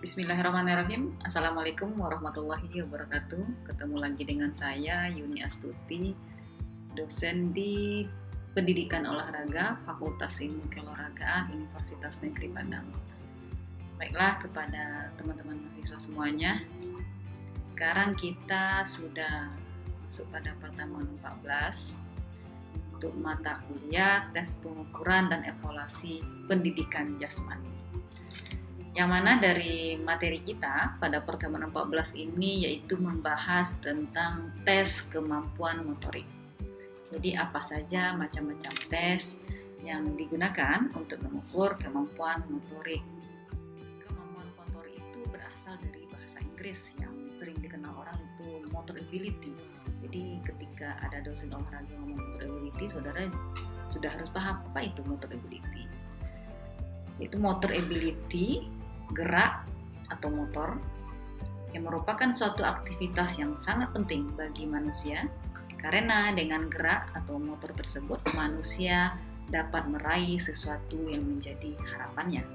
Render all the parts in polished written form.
Bismillahirrahmanirrahim. Assalamualaikum warahmatullahi wabarakatuh. Ketemu lagi dengan saya Yuni Astuti, dosen di Pendidikan Olahraga Fakultas Ilmu Keolahragaan Universitas Negeri Padang. Baiklah, kepada teman-teman mahasiswa semuanya, sekarang kita sudah masuk pada pertemuan 14 untuk mata kuliah tes pengukuran dan evaluasi pendidikan jasmani. Yang mana dari materi kita pada pertemuan 14 ini yaitu membahas tentang tes kemampuan motorik. Jadi apa saja macam-macam tes yang digunakan untuk mengukur kemampuan motorik. Kemampuan motorik itu berasal dari bahasa Inggris yang sering dikenal orang itu motor ability. Jadi ketika ada dosen olahraga ngomong motor ability, saudara sudah harus paham apa itu motor ability. Itu motor ability, gerak atau motor yang merupakan suatu aktivitas yang sangat penting bagi manusia karena dengan gerak atau motor tersebut manusia dapat meraih sesuatu yang menjadi harapannya.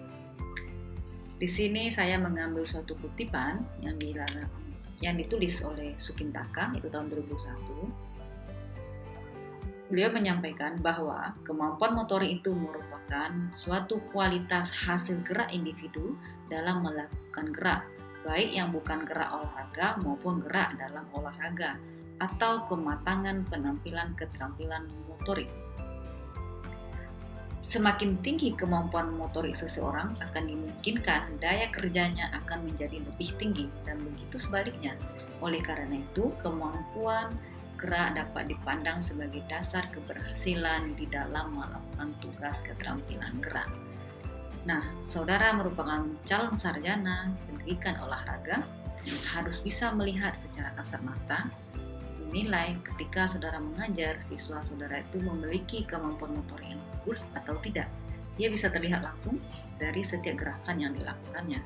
Di sini saya mengambil suatu kutipan yang ditulis oleh Sukintaka itu tahun 2001. Beliau menyampaikan bahwa kemampuan motorik itu merupakan suatu kualitas hasil gerak individu dalam melakukan gerak, baik yang bukan gerak olahraga maupun gerak dalam olahraga, atau kematangan penampilan keterampilan motorik. Semakin tinggi kemampuan motorik seseorang akan dimungkinkan daya kerjanya akan menjadi lebih tinggi dan begitu sebaliknya. Oleh karena itu, kemampuan gerak dapat dipandang sebagai dasar keberhasilan di dalam melakukan tugas keterampilan gerak. Nah, saudara merupakan calon sarjana pendidikan olahraga, harus bisa melihat secara kasat mata, menilai ketika saudara mengajar siswa saudara itu memiliki kemampuan motor yang bagus atau tidak. Dia bisa terlihat langsung dari setiap gerakan yang dilakukannya.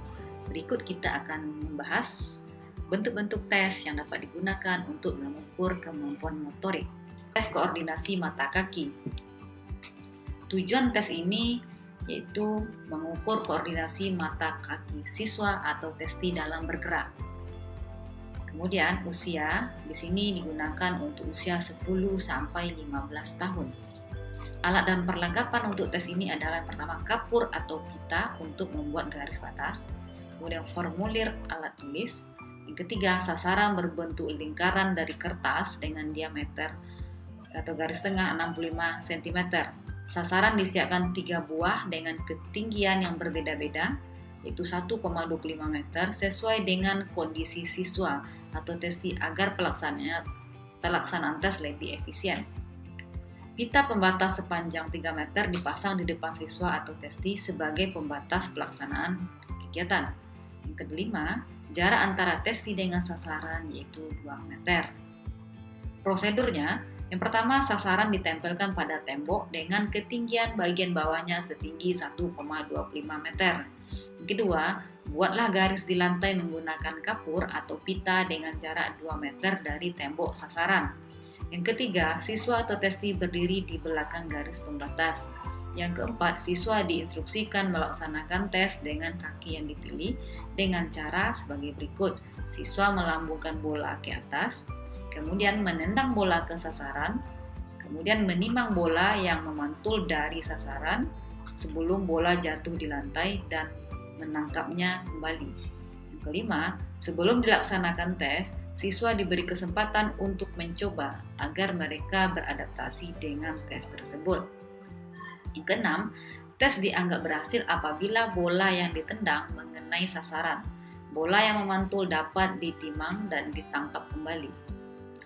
Berikut kita akan membahas bentuk-bentuk tes yang dapat digunakan untuk mengukur kemampuan motorik. Tes koordinasi mata kaki. Tujuan tes ini yaitu mengukur koordinasi mata kaki siswa atau testi dalam bergerak. Kemudian usia di sini digunakan untuk usia 10 sampai 15 tahun. Alat dan perlengkapan untuk tes ini adalah yang pertama kapur atau pita untuk membuat garis batas, kemudian formulir alat tulis. Yang ketiga, sasaran berbentuk lingkaran dari kertas dengan diameter atau garis tengah 65 cm. Sasaran disiapkan 3 buah dengan ketinggian yang berbeda-beda, yaitu 1,25 meter sesuai dengan kondisi siswa atau testi agar pelaksanaan tes lebih efisien. Pita pembatas sepanjang 3 meter dipasang di depan siswa atau testi sebagai pembatas pelaksanaan kegiatan. Yang kelima, jarak antara testi dengan sasaran yaitu 2 meter. Prosedurnya, yang pertama sasaran ditempelkan pada tembok dengan ketinggian bagian bawahnya setinggi 1,25 meter. Yang kedua, buatlah garis di lantai menggunakan kapur atau pita dengan jarak 2 meter dari tembok sasaran. Yang ketiga, siswa atau testi berdiri di belakang garis pembatas. Yang keempat, siswa diinstruksikan melaksanakan tes dengan kaki yang dipilih dengan cara sebagai berikut. Siswa melambungkan bola ke atas, kemudian menendang bola ke sasaran, kemudian menimang bola yang memantul dari sasaran sebelum bola jatuh di lantai dan menangkapnya kembali. Yang kelima, sebelum dilaksanakan tes, siswa diberi kesempatan untuk mencoba agar mereka beradaptasi dengan tes tersebut. Yang keenam, tes dianggap berhasil apabila bola yang ditendang mengenai sasaran. Bola yang memantul dapat ditimang dan ditangkap kembali.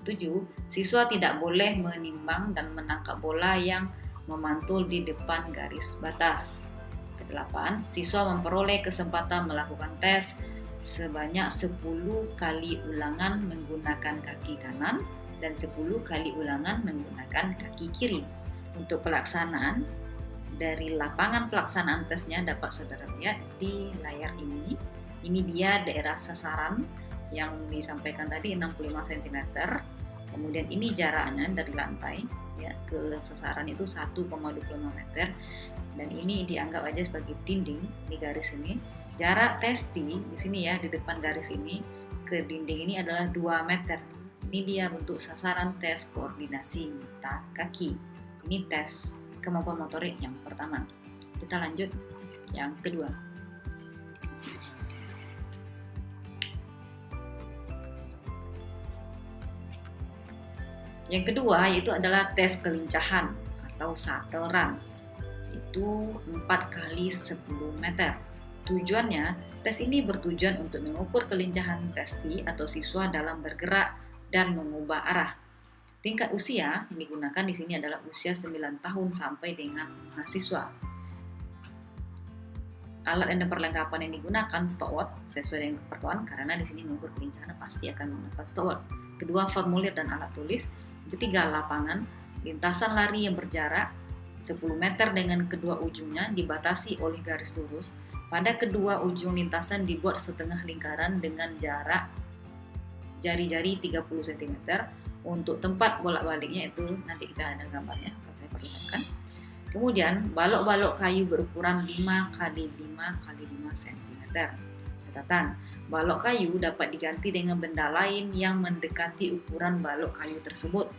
Ketujuh, siswa tidak boleh menimbang dan menangkap bola yang memantul di depan garis batas. Kedelapan, siswa memperoleh kesempatan melakukan tes sebanyak 10 kali ulangan menggunakan kaki kanan dan 10 kali ulangan menggunakan kaki kiri. Untuk pelaksanaan, dari lapangan pelaksanaan tesnya dapat saudara lihat di layar ini. Ini dia daerah sasaran yang disampaikan tadi 65 cm. Kemudian ini jaraknya dari lantai ya ke sasaran itu 1,25 meter. Dan ini dianggap aja sebagai dinding di garis ini. Jarak testi di sini ya, di depan garis ini ke dinding ini adalah 2 meter. Ini dia bentuk sasaran tes koordinasi kaki. Ini tes kemampuan motorik yang pertama. Kita lanjut yang kedua. Yang kedua yaitu adalah tes kelincahan atau shuttle run. Itu 4 kali 10 meter. Tujuannya, tes ini bertujuan untuk mengukur kelincahan testi atau siswa dalam bergerak dan mengubah arah. Tingkat usia yang digunakan di sini adalah usia 9 tahun sampai dengan mahasiswa. Alat dan perlengkapan yang digunakan stopwatch sesuai dengan keperluan, karena di sini mengukur kelincahan pasti akan menggunakan stopwatch. Kedua, formulir dan alat tulis. Ketiga, lapangan, lintasan lari yang berjarak 10 meter dengan kedua ujungnya dibatasi oleh garis lurus. Pada kedua ujung lintasan dibuat setengah lingkaran dengan jarak jari-jari 30 cm. Untuk tempat bolak-baliknya itu nanti kita ada gambarnya, akan saya perlihatkan. Kemudian balok-balok kayu berukuran 5 x 5 x 5 cm. Catatan, balok kayu dapat diganti dengan benda lain yang mendekati ukuran balok kayu tersebut.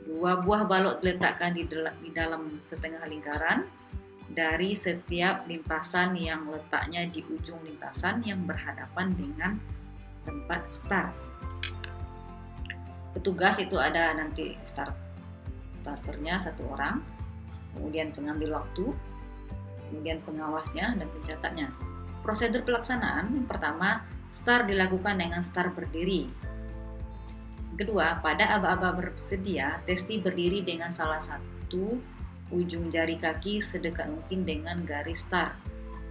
2 buah balok diletakkan di dalam setengah lingkaran dari setiap lintasan yang letaknya di ujung lintasan yang berhadapan dengan tempat start. Petugas itu ada nanti starternya 1 orang, kemudian pengambil waktu, kemudian pengawasnya dan pencatatnya. Prosedur pelaksanaan yang pertama, start dilakukan dengan start berdiri. Kedua, pada aba-aba bersedia, testi berdiri dengan salah satu ujung jari kaki sedekat mungkin dengan garis start.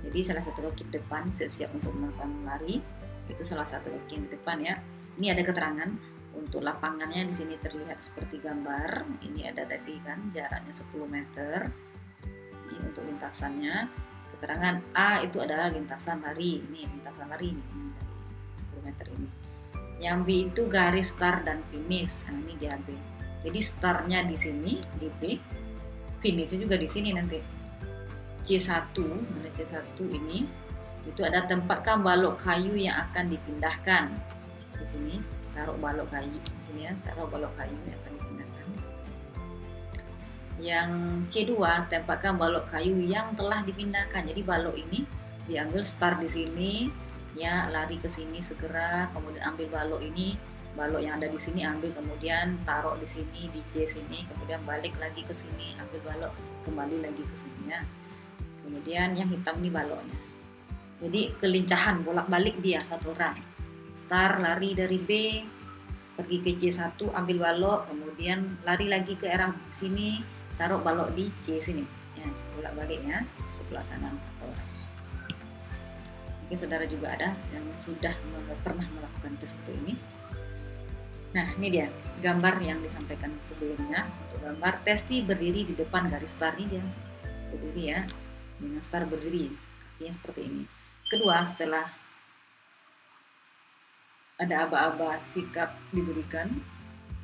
Jadi salah satu kaki depan siap untuk melakukan lari, itu salah satu kaki yang di depan ya. Ini ada keterangan untuk lapangannya di sini terlihat seperti gambar. Ini ada tadi kan jaraknya 10 meter. Ini untuk lintasannya. Keterangan A itu adalah lintasan lari. Ini lintasan lari ini 10 meter ini. Yang B itu garis start dan finish. Nah, ini dia B. Jadi startnya di sini di B, finishnya juga di sini nanti. C1, mana C1 ini itu ada tempatkan balok kayu yang akan dipindahkan. Di sini taruh balok kayu di sini ya, taruh balok kayu yang akan dipindahkan. Yang C2, tempatkan balok kayu yang telah dipindahkan. Jadi balok ini diambil start di sini ya, lari ke sini segera, kemudian ambil balok ini, balok yang ada di sini ambil, kemudian taruh di sini di C sini, kemudian balik lagi ke sini, ambil balok, kembali lagi ke sini ya. Kemudian yang hitam ini baloknya. Jadi kelincahan bolak-balik dia satu run. Start lari dari B pergi ke C1, ambil balok, kemudian lari lagi ke arah sini, taruh balok di C sini. Ya, bolak-baliknya pelaksanaan satu orang. Mungkin saudara juga ada yang sudah pernah melakukan tes itu ini. Nah, ini dia gambar yang disampaikan sebelumnya. Untuk gambar testi berdiri di depan garis start ini dia. Berdiri ya, dengan start berdiri. Kakinya seperti ini. Kedua, setelah ada aba-aba sikap diberikan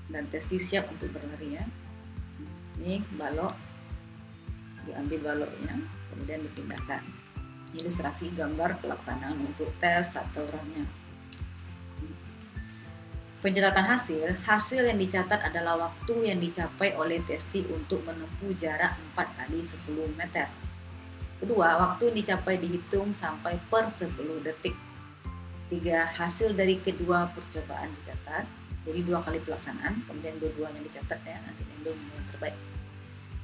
dan testi siap untuk berlari ya. Ini balok, diambil baloknya, kemudian dipindahkan. Ilustrasi gambar pelaksanaan untuk tes atau runnya. Pencatatan hasil yang dicatat adalah waktu yang dicapai oleh testi untuk menempuh jarak 4 kali 10 meter. Kedua, waktu yang dicapai dihitung sampai per 10 detik. 3, hasil dari kedua percobaan dicatat. Jadi 2 kali pelaksanaan, kemudian dua-duanya dicatat ya, nanti ambil yang terbaik.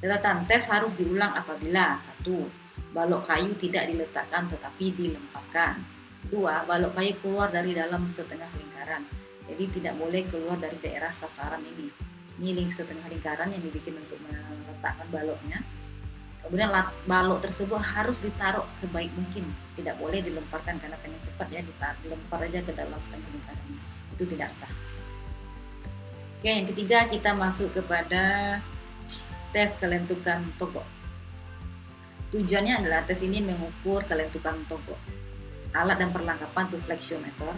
Catatan, tes harus diulang apabila 1. Balok kayu tidak diletakkan tetapi dilemparkan. 2. Balok kayu keluar dari dalam setengah lingkaran. Jadi tidak boleh keluar dari daerah sasaran ini. Ini setengah lingkaran yang dibikin untuk meletakkan baloknya. Kemudian balok tersebut harus ditaruh sebaik mungkin. Tidak boleh dilemparkan karena pengen cepat ya, dilempar aja ke dalam setengah lingkaran. Itu tidak sah. Oke, yang ketiga kita masuk kepada tes kelentukan togok. Tujuannya adalah tes ini mengukur kelentukan togok. Alat dan perlengkapan itu flexiometer.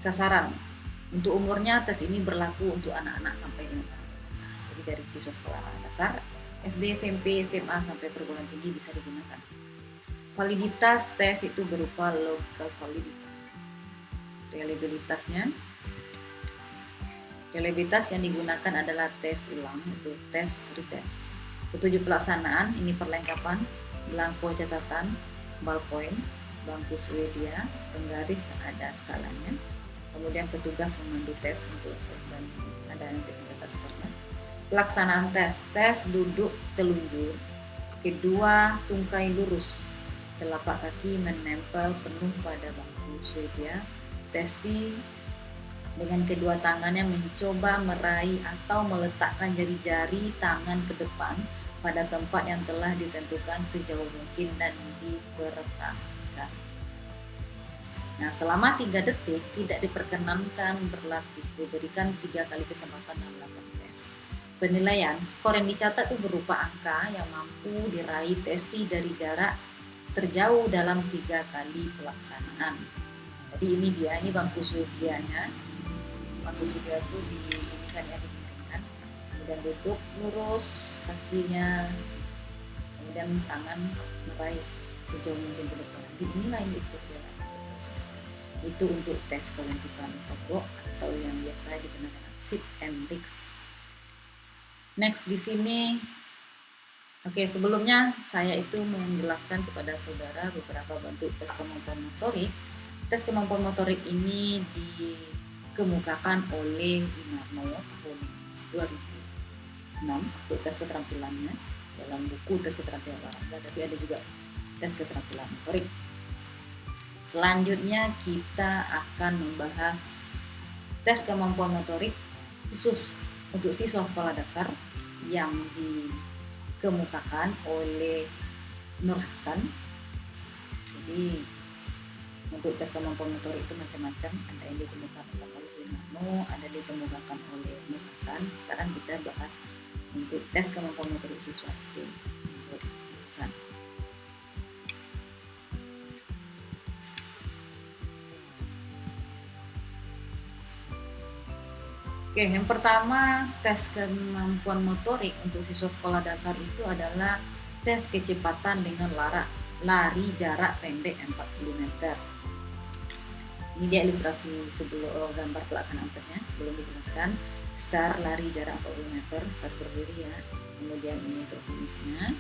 Sasaran. Untuk umurnya tes ini berlaku untuk anak-anak sampai 5 tahun dewasa. Jadi dari siswa sekolah dasar, SD, SMP, SMA sampai perguruan tinggi bisa digunakan. Validitas tes itu berupa logical validity. Reliabilitas yang digunakan adalah tes ulang, itu tes retest. Petunjuk pelaksanaan ini perlengkapan, belangko catatan, ballpoint, bangku Swedia, penggaris yang ada skalanya, kemudian petugas memandu tes untuk dan ada nanti pencatat skornya. Pelaksanaan tes duduk telunjuk, kedua tungkai lurus, telapak kaki menempel penuh pada bangku Swedia, testi dengan kedua tangannya mencoba meraih atau meletakkan jari-jari tangan ke depan pada tempat yang telah ditentukan sejauh mungkin dan dipertahankan. Nah, selama 3 detik tidak diperkenankan berlatih, diberikan 3 kali kesempatan dalam melakukan tes. Penilaian, skor yang dicatat itu berupa angka yang mampu diraih testi dari jarak terjauh dalam 3 kali pelaksanaan. Jadi ini bangku Swedianya. Bangku Swedia itu dimiringkan, kemudian duduk lurus kakinya, kemudian tangan meraih sejauh mungkin ke depan. Inilah yang diikuti. Itu untuk tes kelentukan pokok atau yang biasa dikenal dengan sit and risk. Next di sini, sebelumnya saya itu menjelaskan kepada saudara beberapa bentuk tes kemampuan motorik. Tes kemampuan motorik ini dikemukakan oleh Inarno tahun 2006 untuk tes keterampilannya dalam buku tes keterampilan olahraga, tapi ada juga tes keterampilan motorik. Selanjutnya kita akan membahas tes kemampuan motorik khusus untuk siswa sekolah dasar yang dikemukakan oleh Nur Hasan. Jadi untuk tes kemampuan motorik itu macam-macam, ada yang dikemukakan oleh Inarno, ada yang dikemukakan oleh Nur Hasan. Sekarang kita bahas untuk tes kemampuan motorik siswa SD menurut Nur Hasan. Yang pertama, tes kemampuan motorik untuk siswa sekolah dasar itu adalah tes kecepatan dengan lari jarak pendek 40 meter. Ini dia ilustrasi sebelum gambar pelaksanaan tesnya sebelum dijelaskan. Start lari jarak 40 meter, start berdiri ya. Kemudian ini untuk finishnya.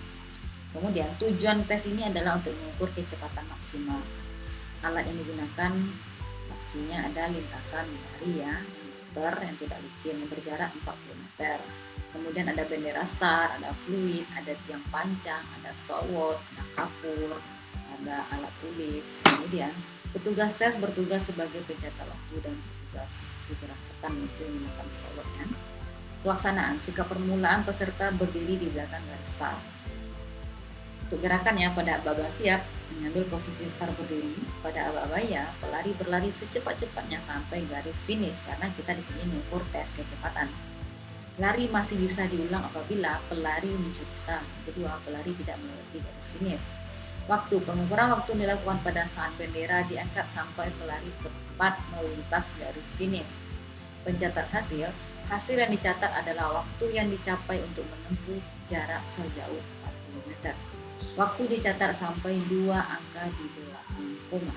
Kemudian tujuan tes ini adalah untuk mengukur kecepatan maksimal. Alat yang digunakan pastinya ada lintasan lari ya, yang tidak licin, berjarak 40 meter. Kemudian ada bendera start, ada fluid, ada tiang pancang, ada stalwart, ada kapur, ada alat tulis. Kemudian petugas tes bertugas sebagai pencatat waktu dan petugas keberangkatan itu menggunakan stalwartnya. Pelaksanaan, sikap permulaan peserta berdiri di belakang garis start. Untuk gerakannya, pada aba-aba siap mengambil posisi start berdiri. Pada aba-aba ya, pelari berlari secepat-cepatnya sampai garis finish karena kita di sini mengukur tes kecepatan. Lari masih bisa diulang apabila pelari mencuri start. Kedua, pelari tidak melewati garis finish. Waktu, pengukuran waktu dilakukan pada saat bendera diangkat sampai pelari tepat melintas garis finish. Pencatat hasil yang dicatat adalah waktu yang dicapai untuk menempuh jarak sejauh 40 meter. Waktu dicatat sampai 2 angka di belakang koma.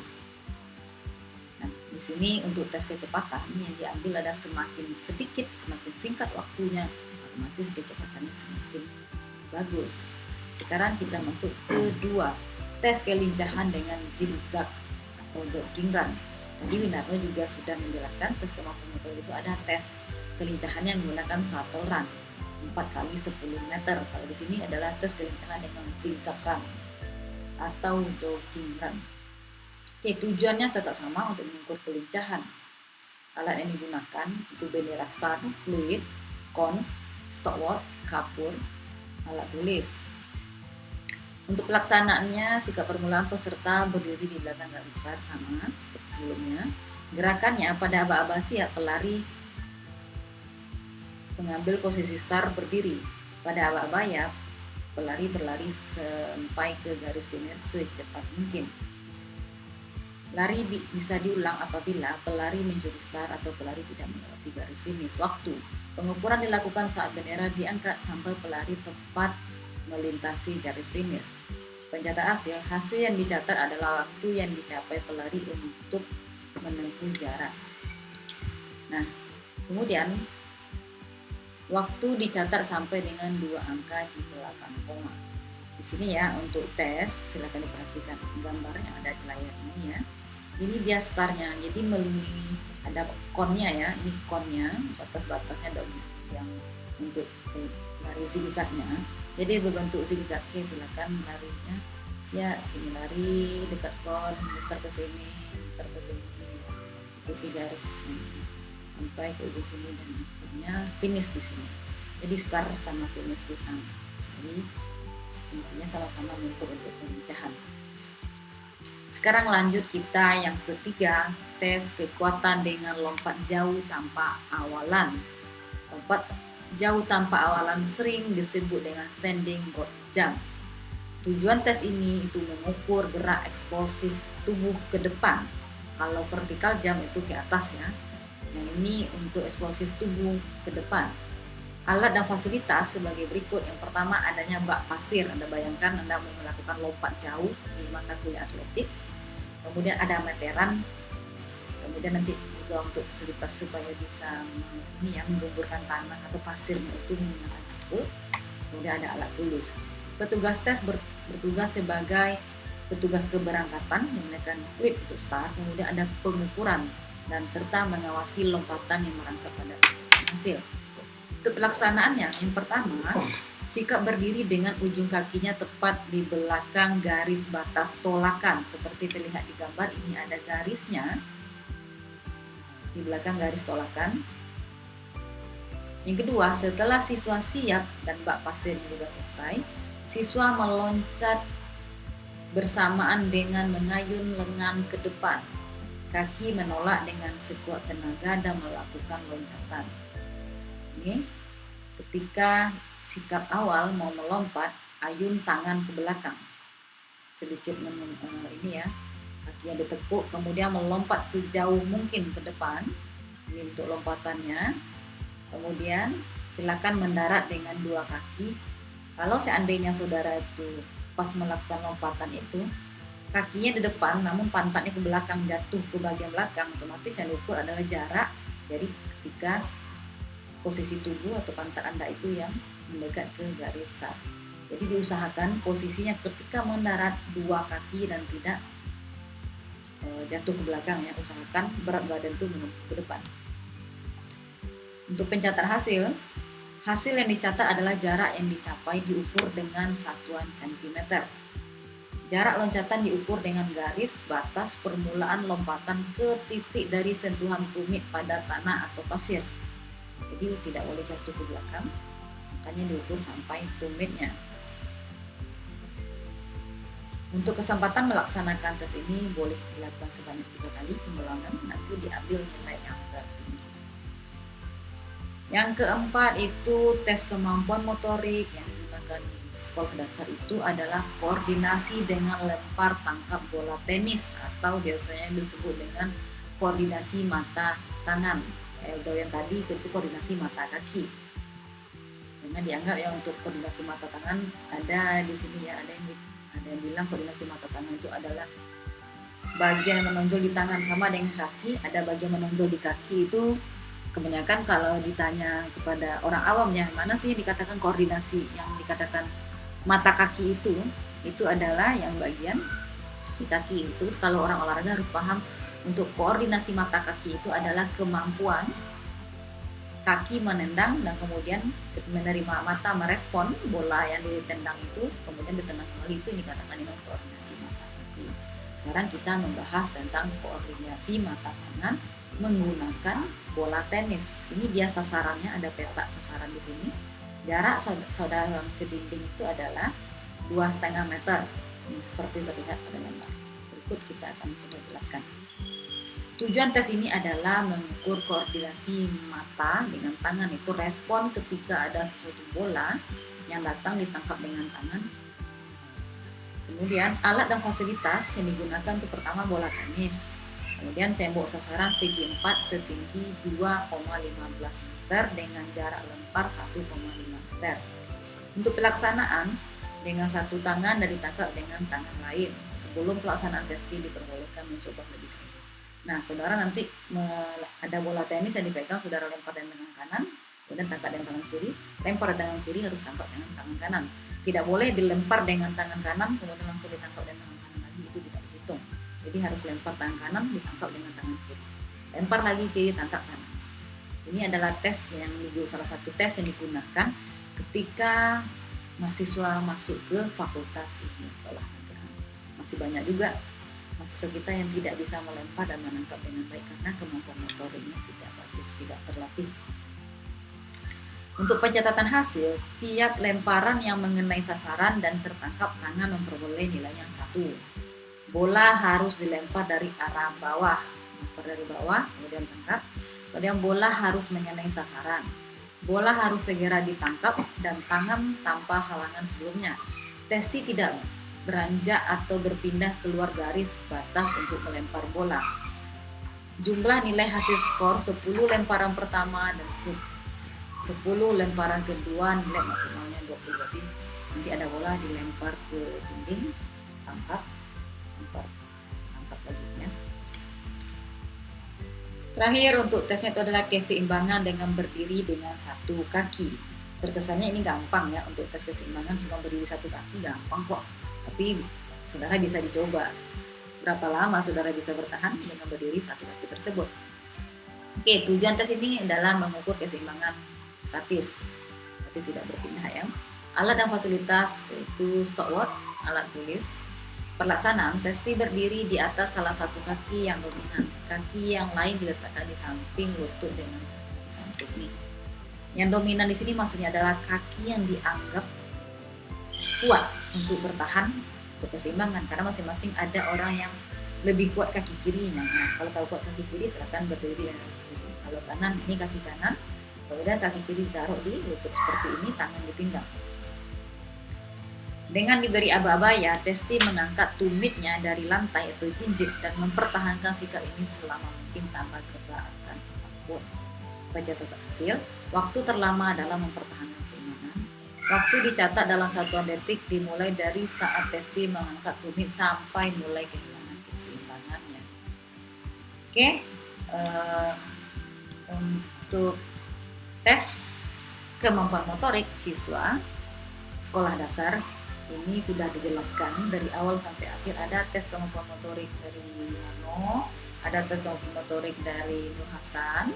Nah, di sini untuk tes kecepatan yang diambil ada semakin sedikit, semakin singkat waktunya, otomatis kecepatannya semakin bagus. Sekarang kita masuk ke 2, tes kelincahan dengan zigzag atau jogging run. Tadi Winarno juga sudah menjelaskan tes kemampuan motor itu ada tes kelincahan yang menggunakan shuttle run 4 kali 10 meter. Kalau di sini adalah tes kelincahan dengan zigzag run atau jogging run. Tujuannya tetap sama untuk mengukur kelincahan. Alat yang digunakan itu bendera start, fluid, cone, stalwart, kapur, alat tulis. Untuk pelaksanaannya, sikap permulaan peserta berdiri di belakang garis start sama seperti sebelumnya. Gerakannya pada aba-aba siap pelari mengambil posisi start berdiri. Pada aba-aba ya, pelari berlari sampai ke garis finish secepat mungkin. Lari bisa diulang apabila pelari mencuri start atau pelari tidak melewati garis finish. Waktu, pengukuran dilakukan saat bendera diangkat sampai pelari tepat melintasi garis finish. pencatat hasil yang dicatat adalah waktu yang dicapai pelari untuk menempuh jarak. Nah, kemudian waktu dicatat sampai dengan 2 angka di belakang koma. Di sini ya untuk tes, silakan diperhatikan gambarnya ada di layar ini ya. Ini dia startnya, jadi melalui ada konnya ya, ini konnya, batas-batasnya ada yang untuk lari zigzagnya. Jadi berbentuk zigzag, silakan larinya ya sini lari dekat kon, muter ke sini, ikuti garis sampai ke ujung sini dan akhirnya finish di sini. Jadi start sama finish itu sama. Jadi intinya sama-sama untuk pemecahan. Sekarang lanjut kita yang ketiga, tes kekuatan dengan lompat jauh tanpa awalan. Lompat jauh tanpa awalan sering disebut dengan standing broad jump. Tujuan tes ini itu mengukur gerak eksplosif tubuh ke depan. Kalau vertikal jump itu ke atas ya. Nah ini untuk eksplosif tubuh ke depan. Alat dan fasilitas sebagai berikut. Yang pertama adanya bak pasir. Anda bayangkan Anda mau melakukan lompat jauh di mata kuliah atletik. Kemudian ada meteran. Kemudian nanti juga untuk fasilitas supaya bisa ini ya menggumburkan tanah atau pasirnya itu menggunakan campur. Kemudian ada alat tulis. Petugas tes bertugas sebagai petugas keberangkatan menggunakan grip untuk start. Kemudian ada pengukuran dan serta mengawasi lompatan yang merangkap pada hasil. Untuk pelaksanaannya, yang pertama, sikap berdiri dengan ujung kakinya tepat di belakang garis batas tolakan. Seperti terlihat di gambar, ini ada garisnya di belakang garis tolakan. Yang kedua, setelah siswa siap dan bak pasirnya juga selesai, siswa meloncat bersamaan dengan mengayun lengan ke depan. Kaki menolak dengan sekuat tenaga dan melakukan loncatan. Ini ketika sikap awal mau melompat, ayun tangan ke belakang sedikit ini ya, kakinya ditekuk, kemudian melompat sejauh mungkin ke depan. Ini untuk lompatannya. Kemudian silakan mendarat dengan 2 kaki. Kalau seandainya saudara itu pas melakukan lompatan itu kakinya di depan namun pantatnya ke belakang, jatuh ke bagian belakang, otomatis yang diukur adalah jarak dari ketika posisi tubuh atau pantat Anda itu yang mendekat ke garis start. Jadi diusahakan posisinya ketika mendarat 2 kaki dan tidak jatuh ke belakang ya, usahakan berat badan itu menumpuk ke depan. Untuk pencatatan hasil yang dicatat adalah jarak yang dicapai diukur dengan satuan sentimeter. Jarak loncatan diukur dengan garis batas permulaan lompatan ke titik dari sentuhan tumit pada tanah atau pasir. Jadi tidak boleh jatuh ke belakang, makanya diukur sampai tumitnya. Untuk kesempatan melaksanakan tes ini boleh dilakukan sebanyak 3 kali pengulangan, nanti diambil nilai yang tertinggi. Yang keempat itu tes kemampuan motorik yang digunakan di sekolah dasar itu adalah koordinasi dengan lempar tangkap bola tenis atau biasanya disebut dengan koordinasi mata tangan. Kalau yang tadi itu koordinasi mata kaki. Karena dianggap ya untuk koordinasi mata tangan ada di sini ya, ada yang bilang koordinasi mata tangan itu adalah bagian yang menonjol di tangan sama dengan kaki, ada bagian menonjol di kaki itu. Kebanyakan kalau ditanya kepada orang awam yang mana sih dikatakan koordinasi, yang dikatakan mata kaki itu adalah yang bagian di kaki itu. Kalau orang olahraga harus paham untuk koordinasi mata kaki itu adalah kemampuan kaki menendang dan kemudian menerima mata merespon bola yang ditendang itu, kemudian ditendang kembali, itu dikatakan dengan koordinasi mata kaki. Sekarang kita membahas tentang koordinasi mata tangan menggunakan bola tenis. Ini dia sasarannya, ada peta sasaran di sini. Jarak saudara ke dinding itu adalah 2,5 meter. Ini seperti terlihat pada gambar. Berikut kita akan coba jelaskan. Tujuan tes ini adalah mengukur koordinasi mata dengan tangan, itu respon ketika ada sesuatu bola yang datang ditangkap dengan tangan. Kemudian alat dan fasilitas yang digunakan itu pertama bola tenis. Kemudian tembok sasaran segi 4 setinggi 2,15 meter dengan jarak lempar 1,5 meter. Untuk pelaksanaan, dengan satu tangan dan ditangkap dengan tangan lain. Sebelum pelaksanaan testi diperbolehkan mencoba lebih dulu. Nah, saudara nanti ada bola tenis yang dipegang, saudara lempar dengan tangan kanan, kemudian tangkap dengan tangan kiri, lempar dengan tangan kiri harus tangkap dengan tangan kanan. Tidak boleh dilempar dengan tangan kanan, kemudian langsung ditangkap dengan tangan kanan lagi, itu tidak dihitung. Jadi harus lempar tangan kanan, ditangkap dengan tangan kiri. Lempar lagi kiri, tangkap kanan. Ini adalah tes yang salah satu tes yang digunakan ketika mahasiswa masuk ke fakultas ilmu olahraga. Masih banyak juga mahasiswa kita yang tidak bisa melempar dan menangkap dengan baik karena kemampuan motoriknya tidak bagus, tidak terlatih. Untuk pencatatan hasil, tiap lemparan yang mengenai sasaran dan tertangkap tangan memperoleh nilai yang 1. Bola harus dilempar dari arah bawah, dari bawah, kemudian tangkap. Kemudian bola harus mengenai sasaran. Bola harus segera ditangkap dan tangan tanpa halangan sebelumnya. Testi tidak beranjak atau berpindah keluar garis batas untuk melempar bola. Jumlah nilai hasil skor 10 lemparan pertama dan 10 lemparan kedua nilai maksimalnya 20 lebih. Nanti ada bola dilempar ke dinding, tangkap lagi ya. Terakhir untuk tesnya itu adalah keseimbangan dengan berdiri dengan satu kaki. Terkesannya ini gampang ya, untuk tes keseimbangan cuma berdiri satu kaki gampang kok. Tapi saudara bisa dicoba. Berapa lama saudara bisa bertahan dengan berdiri satu kaki tersebut. Oke, tujuan tes ini adalah mengukur keseimbangan statis, berarti tidak berpindah ya. Alat dan fasilitas itu stopwatch, alat tulis. Pelaksanaan testi berdiri di atas salah satu kaki yang dominan. Kaki yang lain diletakkan di samping lutut dengan samping nih. Yang dominan di sini maksudnya adalah kaki yang dianggap kuat untuk bertahan untuk keseimbangan, karena masing-masing ada orang yang lebih kuat kaki kirinya. Nah, kalau tahu kuat kaki kiri silakan berdiri dengan kaki kiri. Kalau kanan ini kaki kanan, kemudian kaki kiri ditaruh di lutut seperti ini, tangan di pinggang. Dengan diberi aba-aba ya, testi mengangkat tumitnya dari lantai atau jinjit dan mempertahankan sikap ini selama mungkin tanpa gerak akan apapun. Pencatatan hasil, waktu terlama dalam mempertahankan keseimbangan. Waktu dicatat dalam satuan detik dimulai dari saat testi mengangkat tumit sampai mulai kehilangan keseimbangannya. Oke, untuk tes kemampuan motorik siswa sekolah dasar ini sudah dijelaskan dari awal sampai akhir. Ada tes kemampuan motorik dari Nano, ada tes kemampuan motorik dari Nur Hasan.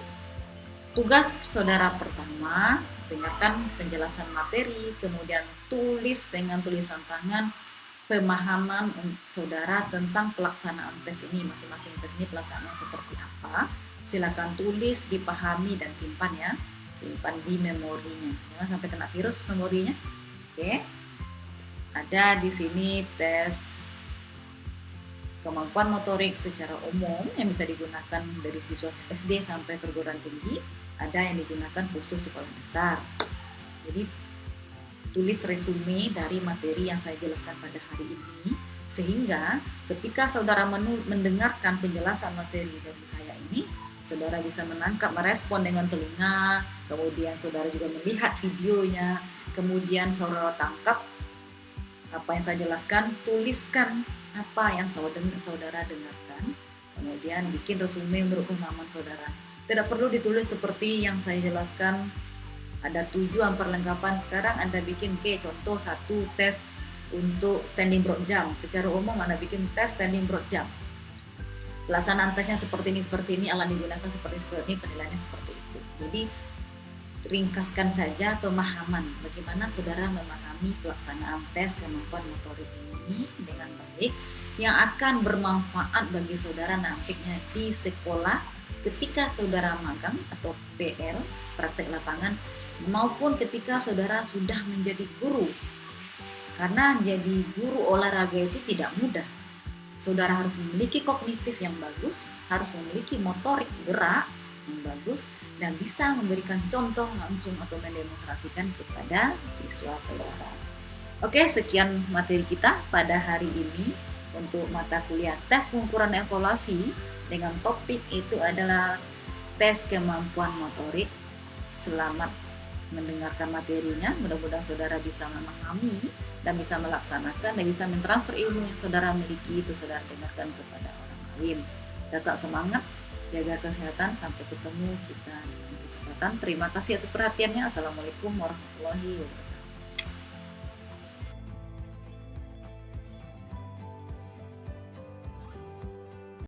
Tugas saudara pertama, dengarkan penjelasan materi, kemudian tulis dengan tulisan tangan pemahaman saudara tentang pelaksanaan tes ini. Masing-masing tes ini pelaksanaan seperti apa, silakan tulis, dipahami dan simpan ya, simpan di memorinya, jangan sampai kena virus memorinya. Oke. Ada di sini tes kemampuan motorik secara umum yang bisa digunakan dari siswa SD sampai perguruan tinggi, ada yang digunakan khusus sekolah dasar. Jadi tulis resume dari materi yang saya jelaskan pada hari ini, sehingga ketika saudara mendengarkan penjelasan materi dari saya ini, saudara bisa menangkap, merespon dengan telinga, kemudian saudara juga melihat videonya, kemudian saudara tangkap apa yang saya jelaskan, tuliskan apa yang saudara dengarkan, kemudian bikin resume menurut pemahaman saudara. Tidak perlu ditulis seperti yang saya jelaskan, ada 7 perlengkapan. Sekarang Anda bikin contoh 1 tes untuk standing broad jump. Secara umum Anda bikin tes standing broad jump. Pelaksanaan tesnya seperti ini, alat digunakan seperti ini, penilaiannya seperti itu. Jadi ringkaskan saja pemahaman bagaimana saudara memahami pelaksanaan tes kemampuan motorik ini dengan baik, yang akan bermanfaat bagi saudara nantinya di sekolah ketika saudara magang atau PL, praktek lapangan, maupun ketika saudara sudah menjadi guru. Karena jadi guru olahraga itu tidak mudah. Saudara harus memiliki kognitif yang bagus, harus memiliki motorik gerak yang bagus, dan bisa memberikan contoh langsung atau mendemonstrasikan kepada siswa saudara. Oke, sekian materi kita pada hari ini untuk mata kuliah tes pengukuran evaluasi dengan topik itu adalah tes kemampuan motorik. Selamat mendengarkan materinya, mudah-mudahan saudara bisa memahami dan bisa melaksanakan dan bisa mentransfer ilmu yang saudara miliki itu saudara dengarkan kepada orang lain. Tetap semangat, jaga kesehatan, sampai ketemu kita di kesempatan. Terima kasih atas perhatiannya. Assalamualaikum warahmatullahi wabarakatuh.